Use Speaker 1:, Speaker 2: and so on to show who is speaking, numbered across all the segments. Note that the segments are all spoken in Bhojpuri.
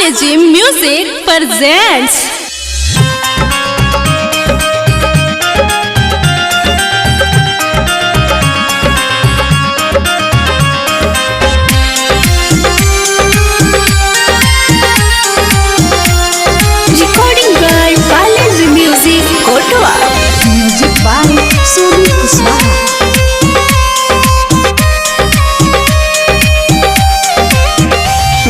Speaker 1: Legend Music presents recording by Balaji Music Kotoa, music by Sumi Kuswaha.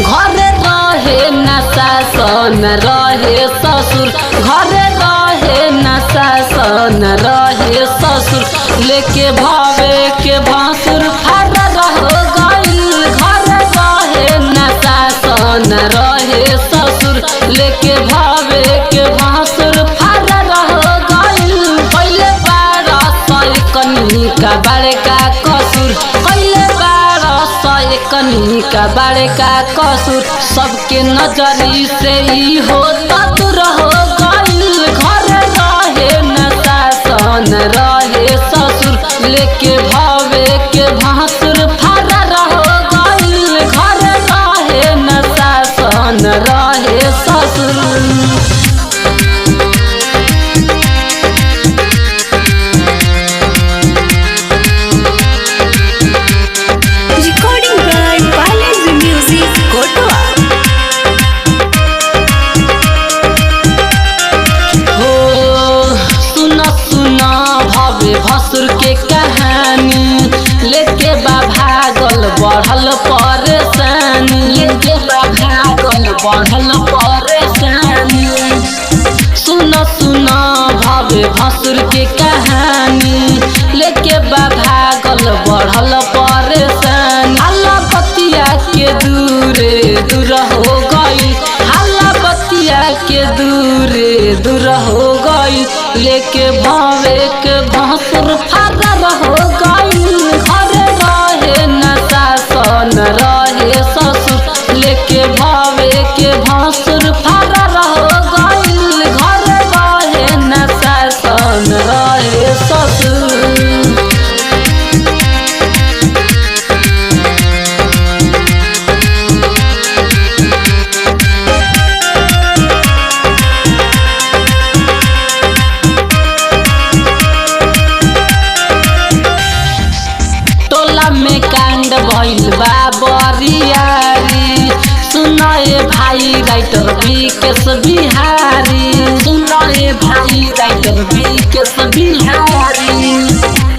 Speaker 2: घरे रहे न सासन रहे ससुर, घरे रहे न सासन रहे ससुर, लेके भावे के भासुर फर रह गइल। घरे रहे न सासन रहे ससुर, लेके भावे के भासुर फर रह गइल। पहले बारा सई कनी का बड़का कसूर, पहले बारा सई कनी का बड़का कसूर, सबके नजरी से ही होता दूर हो गइल। घर रहे न सासन रहे ससुर, लेके भावे के भासुर फरार हो गइल। घर रहे न सासन रहे ससुर।
Speaker 1: Recording by Balaji Music Kotoa.
Speaker 2: हो सुना सुना भावे भसुर के कहानी, लेके बा भागल बढ़ल परेशानी, लेके बा भागल बढ़ल परेशानी। सुना सुना भावे भसुर के कहानी, लेके बा भागल बढ़ल परेशानी। हल्ला बतिया के दूरे दूर हो गई, हल्ला बतिया के दूरे दूर हो गई, लेके भावे के भासुर फरार हो गई। घर रहे न सासन रहे ससुर, लेके भावे के भासुर फरार हो गई। घर रहे न सासन रहे ससुर। टोला में कांड भइल बा बरियारी, सुनाए भाई राइटर विकेश बिहारी, सुनाए भाई राइटर विकेश बिहारी।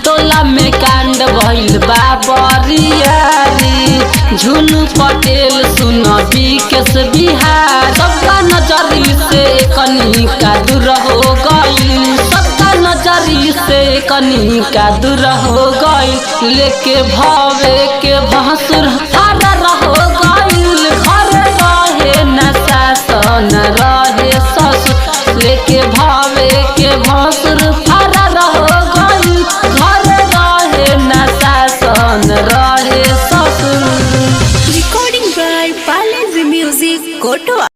Speaker 2: टोला में कांड भइल बा बरियारी, झुनू पटेल सुन विकेश बिहारी। सबका नजरी से कनी का दूर हो गई, सबका नजरी से कनी का दूर हो गई, लेके भावे के भासुर फरार